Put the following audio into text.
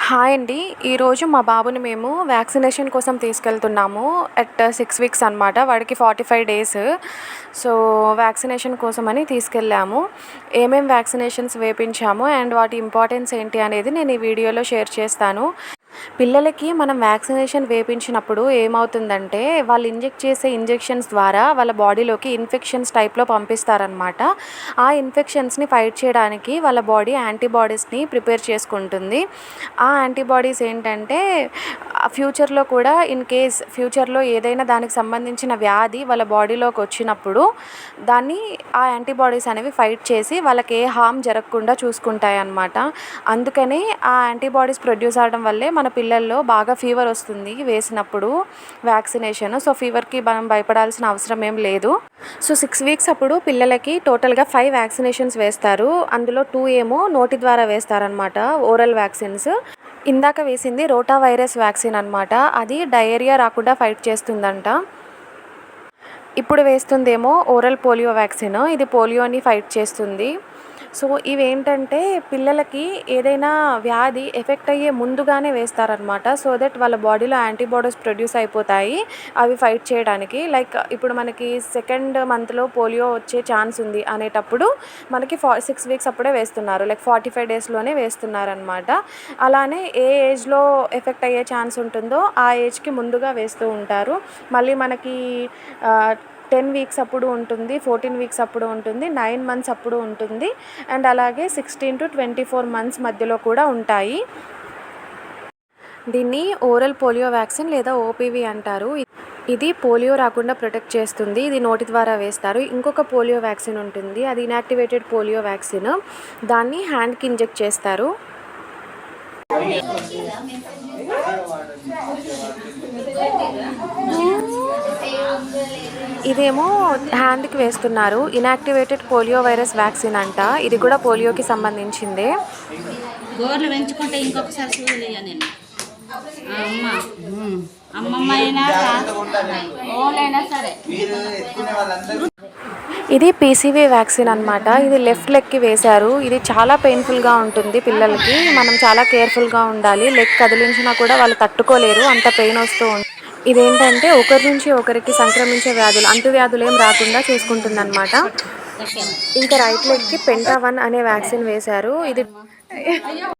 Hi అండి. ఈరోజు మా బాబుని మేము వ్యాక్సినేషన్ కోసం తీసుకెళ్తున్నాము. అట్ 6 వీక్స్ అనమాట. వాడికి 45 డేస్. సో, వ్యాక్సినేషన్ కోసమని తీసుకెళ్ళాము. ఏమేం వ్యాక్సినేషన్స్ వేపించాము అండ్ వాటి ఇంపార్టెన్స్ ఏంటి అనేది నేను ఈ వీడియోలో షేర్ చేస్తాను. పిల్లలకి మనం వ్యాక్సినేషన్ వేపించినప్పుడు ఏమవుతుందంటే వాళ్ళు ఇంజెక్ట్ చేసే ఇంజెక్షన్స్ ద్వారా వాళ్ళ బాడీలోకి ఇన్ఫెక్షన్స్ టైప్లో పంపిస్తారనమాట. ఆ ఇన్ఫెక్షన్స్ని ఫైట్ చేయడానికి వాళ్ళ బాడీ యాంటీబాడీస్ని ప్రిపేర్ చేసుకుంటుంది. ఆ యాంటీబాడీస్ ఏంటంటే ఫ్యూచర్లో కూడా ఫ్యూచర్లో ఏదైనా దానికి సంబంధించిన వ్యాధి వాళ్ళ బాడీలోకి వచ్చినప్పుడు దాన్ని ఆ యాంటీబాడీస్ అనేవి ఫైట్ చేసి వాళ్ళకి ఏ హామ్ జరగకుండా చూసుకుంటాయి అన్నమాట. అందుకని ఆ యాంటీబాడీస్ ప్రొడ్యూస్ అవడం వల్లే మన పిల్లల్లో బాగా ఫీవర్ వస్తుంది వేసినప్పుడు వ్యాక్సినేషన్. సో, ఫీవర్కి మనం భయపడాల్సిన అవసరం ఏం లేదు. సో, 6 వీక్స్ అప్పుడు పిల్లలకి టోటల్గా 5 వ్యాక్సినేషన్స్ వేస్తారు. అందులో 2 ఏమో నోటి ద్వారా వేస్తారనమాట, ఓరల్ వ్యాక్సిన్స్. ఇందాక వేసింది రోటా వైరస్ వ్యాక్సిన్ అనమాట. అది డయేరియా రాకుండా ఫైట్ చేస్తుందంట. ఇప్పుడు వేస్తుందేమో ఓరల్ పోలియో వ్యాక్సిన్. ఇది పోలియోని ఫైట్ చేస్తుంది. సో, ఇవేంటంటే పిల్లలకి ఏదైనా వ్యాధి ఎఫెక్ట్ అయ్యే ముందుగానే వేస్తారనమాట. సో దట్ వాళ్ళ బాడీలో యాంటీబాడీస్ ప్రొడ్యూస్ అయిపోతాయి అవి ఫైట్ చేయడానికి. లైక్ ఇప్పుడు మనకి సెకండ్ మంత్లో పోలియో వచ్చే ఛాన్స్ ఉంది అనేటప్పుడు మనకి 6 వీక్స్ అప్పుడే వేస్తున్నారు. లైక్ 45 డేస్లోనే వేస్తున్నారనమాట. అలానే ఏ ఏజ్లో ఎఫెక్ట్ అయ్యే ఛాన్స్ ఉంటుందో ఆ ఏజ్కి ముందుగా వేస్తూ ఉంటారు. మళ్ళీ మనకి 10 వీక్స్ అప్పుడు ఉంటుంది, 14 వీక్స్ అప్పుడు ఉంటుంది, 9 మంత్స్ అప్పుడు ఉంటుంది అండ్ అలాగే 16 to 24 మంత్స్ మధ్యలో కూడా ఉంటాయి. దీన్ని ఓరల్ పోలియో వ్యాక్సిన్ లేదా ఓపీవీ అంటారు. ఇది పోలియో రాకుండా ప్రొటెక్ట్ చేస్తుంది. ఇది నోటి ద్వారా వేస్తారు. ఇంకొక పోలియో వ్యాక్సిన్ ఉంటుంది, అది ఇన్యాక్టివేటెడ్ పోలియో వ్యాక్సిన్. దాన్ని హ్యాండ్కి ఇంజెక్ట్ చేస్తారు. ఇదేమో హ్యాండ్కి వేస్తున్నారు. ఇన్యాక్టివేటెడ్ పోలియో వైరస్ వ్యాక్సిన్ అంట. ఇది కూడా పోలియోకి సంబంధించిందే. గోర్లు పెంచుకుంటే ఇంకొకసారి చూడలేయ నేను అమ్మమ్మ అయినా ఓలైనా సరే. ఇది పీసీవీ వ్యాక్సిన్ అనమాట. ఇది లెఫ్ట్ లెగ్కి వేశారు. ఇది చాలా పెయిన్ఫుల్గా ఉంటుంది పిల్లలకి. మనం చాలా కేర్ఫుల్గా ఉండాలి. లెగ్ కదిలించినా కూడా వాళ్ళు తట్టుకోలేరు, అంత పెయిన్ వస్తూ ఉంటుంది. ఇదేంటంటే ఒకరి నుంచి ఒకరికి సంక్రమించే వ్యాధులు, అంటువ్యాధులు ఏం రాకుండా చూసుకుంటుంది అనమాట. ఇంకా రైట్ లెగ్కి పెంటా 1 అనే వ్యాక్సిన్ వేశారు. ఇది